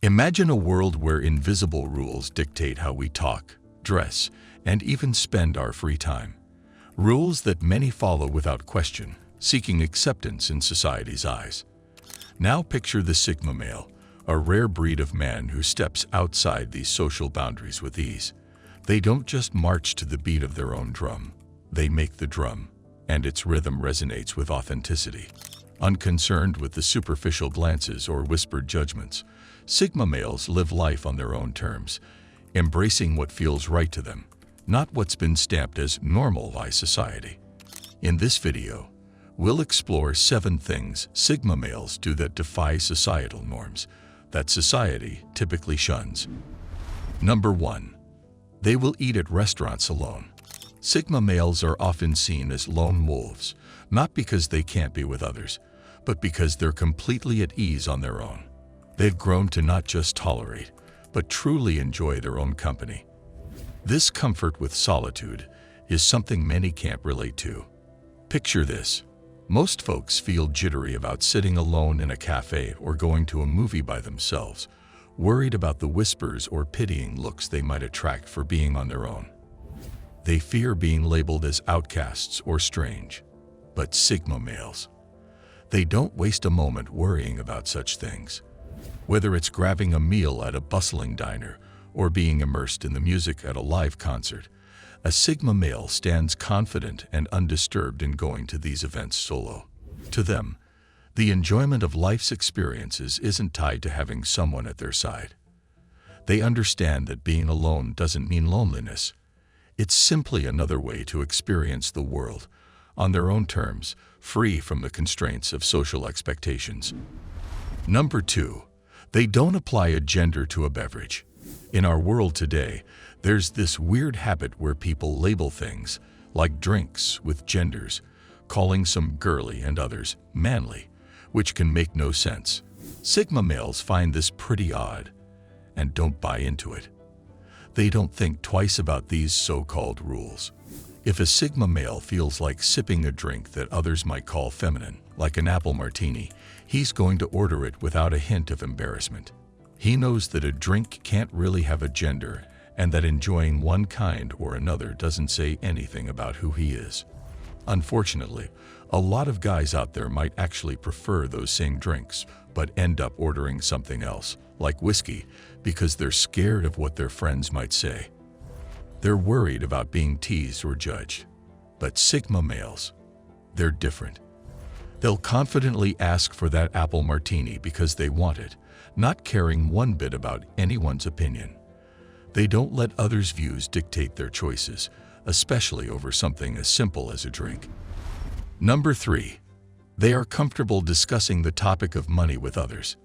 Imagine a world where invisible rules dictate how we talk, dress, and even spend our free time. Rules that many follow without question, seeking acceptance in society's eyes. Now picture the Sigma male, a rare breed of man who steps outside these social boundaries with ease. They don't just march to the beat of their own drum. They make the drum, and its rhythm resonates with authenticity. Unconcerned with the superficial glances or whispered judgments, Sigma males live life on their own terms, embracing what feels right to them, not what's been stamped as normal by society. In this video, we'll explore 7 things Sigma males do that defy societal norms, that society typically shuns. Number 1. They will eat at restaurants alone. Sigma males are often seen as lone wolves, not because they can't be with others, but because they're completely at ease on their own. They've grown to not just tolerate, but truly enjoy their own company. This comfort with solitude is something many can't relate to. Picture this. Most folks feel jittery about sitting alone in a cafe or going to a movie by themselves, worried about the whispers or pitying looks they might attract for being on their own. They fear being labeled as outcasts or strange. But Sigma males, they don't waste a moment worrying about such things. Whether it's grabbing a meal at a bustling diner or being immersed in the music at a live concert, a Sigma male stands confident and undisturbed in going to these events solo. To them, the enjoyment of life's experiences isn't tied to having someone at their side. They understand that being alone doesn't mean loneliness. It's simply another way to experience the world on their own terms, free from the constraints of social expectations. Number 2. They don't apply a gender to a beverage. In our world today, there's this weird habit where people label things, like drinks, with genders, calling some girly and others manly, which can make no sense. Sigma males find this pretty odd and don't buy into it. They don't think twice about these so-called rules. If a Sigma male feels like sipping a drink that others might call feminine, like an apple martini, he's going to order it without a hint of embarrassment. He knows that a drink can't really have a gender and that enjoying one kind or another doesn't say anything about who he is. Unfortunately, a lot of guys out there might actually prefer those same drinks, but end up ordering something else, like whiskey, because they're scared of what their friends might say. They're worried about being teased or judged. But Sigma males, they're different. They'll confidently ask for that apple martini because they want it, not caring one bit about anyone's opinion. They don't let others' views dictate their choices, especially over something as simple as a drink. Number 3. They are comfortable discussing the topic of money with others.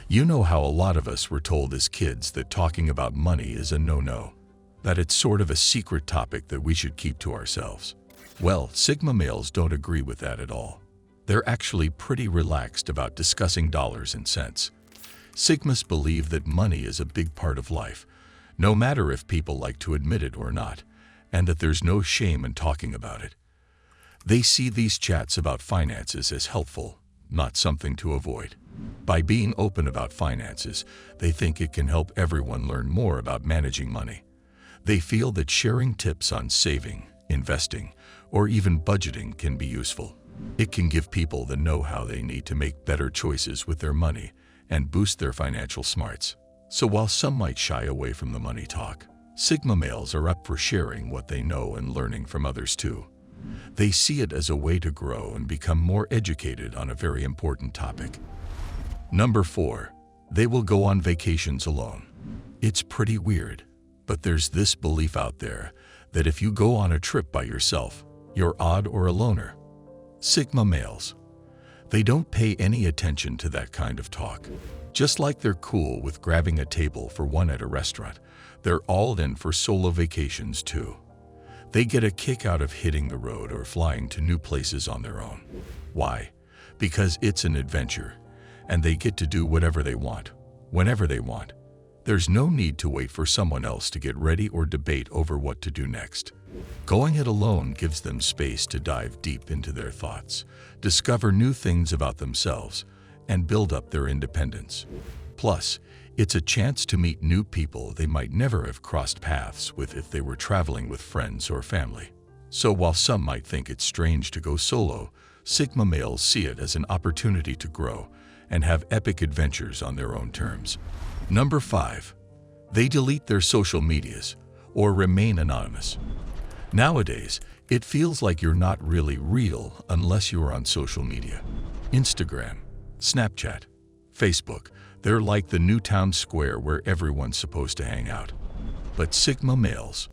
You know how a lot of us were told as kids that talking about money is a no-no, that it's sort of a secret topic that we should keep to ourselves. Well, Sigma males don't agree with that at all. They're actually pretty relaxed about discussing dollars and cents. Sigmas believe that money is a big part of life, no matter if people like to admit it or not, and that there's no shame in talking about it. They see these chats about finances as helpful, not something to avoid. By being open about finances, they think it can help everyone learn more about managing money. They feel that sharing tips on saving, investing, or even budgeting can be useful. It can give people the know-how they need to make better choices with their money and boost their financial smarts. So while some might shy away from the money talk, Sigma males are up for sharing what they know and learning from others too. They see it as a way to grow and become more educated on a very important topic. Number 4. They will go on vacations alone. It's pretty weird, but there's this belief out there that if you go on a trip by yourself, you're odd or a loner. Sigma males, they don't pay any attention to that kind of talk. Just like they're cool with grabbing a table for one at a restaurant, they're all in for solo vacations too. They get a kick out of hitting the road or flying to new places on their own. Why? Because it's an adventure, and they get to do whatever they want, whenever they want. There's no need to wait for someone else to get ready or debate over what to do next. Going it alone gives them space to dive deep into their thoughts, discover new things about themselves, and build up their independence. Plus, It's a chance to meet new people they might never have crossed paths with if they were traveling with friends or family. So while some might think it's strange to go solo, Sigma males see it as an opportunity to grow and have epic adventures on their own terms. Number 5. They delete their social medias or remain anonymous. Nowadays, it feels like you're not really real unless you're on social media. Instagram, Snapchat, Facebook, they're like the new town square where everyone's supposed to hang out. But Sigma males,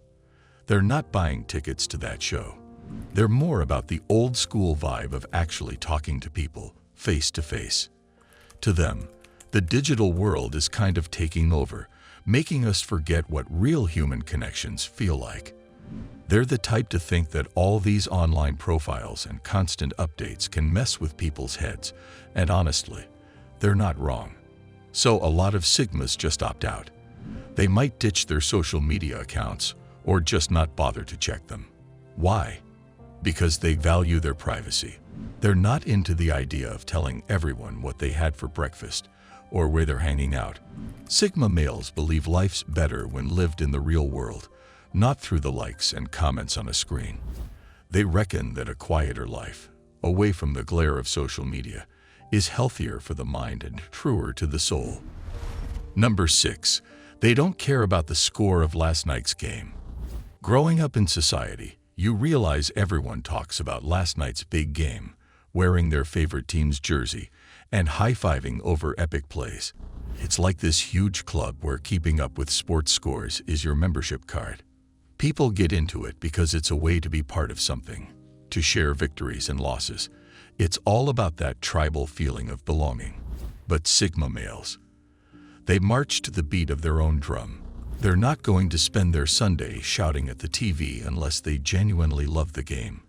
they're not buying tickets to that show. They're more about the old school vibe of actually talking to people face to face. To them, the digital world is kind of taking over, making us forget what real human connections feel like. They're the type to think that all these online profiles and constant updates can mess with people's heads, and honestly, they're not wrong. So a lot of Sigmas just opt out. They might ditch their social media accounts or just not bother to check them. Why? Because they value their privacy. They're not into the idea of telling everyone what they had for breakfast or where they're hanging out. Sigma males believe life's better when lived in the real world, not through the likes and comments on a screen. They reckon that a quieter life, away from the glare of social media, is healthier for the mind and truer to the soul. Number 6. They don't care about the score of last night's game. Growing up in society, you realize everyone talks about last night's big game, wearing their favorite team's jersey, and high-fiving over epic plays. It's like this huge club where keeping up with sports scores is your membership card. People get into it because it's a way to be part of something, to share victories and losses. It's all about that tribal feeling of belonging. But Sigma males, they march to the beat of their own drum. They're not going to spend their Sunday shouting at the TV unless they genuinely love the game.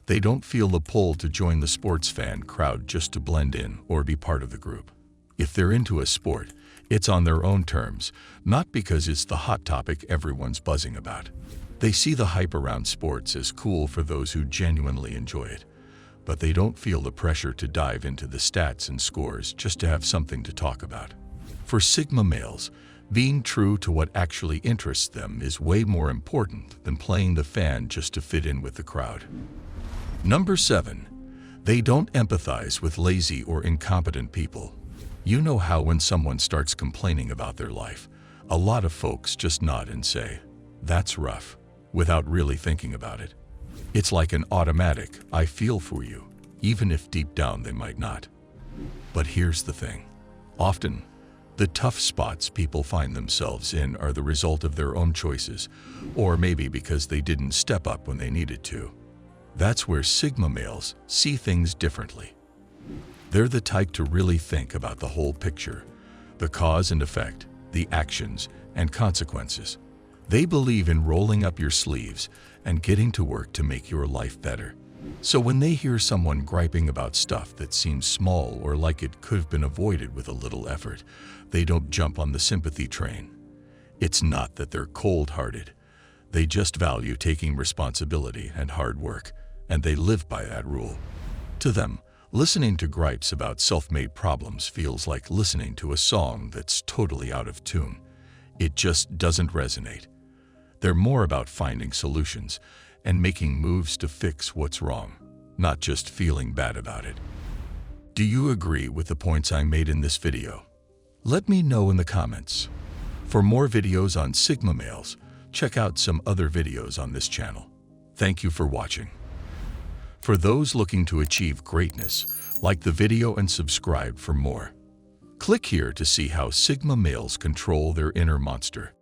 They don't feel the pull to join the sports fan crowd just to blend in or be part of the group. If they're into a sport, it's on their own terms, not because it's the hot topic everyone's buzzing about. They see the hype around sports as cool for those who genuinely enjoy it, but they don't feel the pressure to dive into the stats and scores just to have something to talk about. For Sigma males, being true to what actually interests them is way more important than playing the fan just to fit in with the crowd. Number 7. They don't empathize with lazy or incompetent people. You know how when someone starts complaining about their life, a lot of folks just nod and say, "That's rough," without really thinking about it. It's like an automatic, "I feel for you," even if deep down they might not. But here's the thing. Often, the tough spots people find themselves in are the result of their own choices, or maybe because they didn't step up when they needed to. That's where Sigma males see things differently. They're the type to really think about the whole picture, the cause and effect, the actions and consequences. They believe in rolling up your sleeves and getting to work to make your life better. So when they hear someone griping about stuff that seems small or like it could have been avoided with a little effort, they don't jump on the sympathy train. It's not that they're cold-hearted. They just value taking responsibility and hard work, and they live by that rule. To them, listening to gripes about self-made problems feels like listening to a song that's totally out of tune. It just doesn't resonate. They're more about finding solutions and making moves to fix what's wrong, not just feeling bad about it. Do you agree with the points I made in this video? Let me know in the comments. For more videos on Sigma males, check out some other videos on this channel. Thank you for watching. For those looking to achieve greatness, like the video and subscribe for more. Click here to see how Sigma males control their inner monster.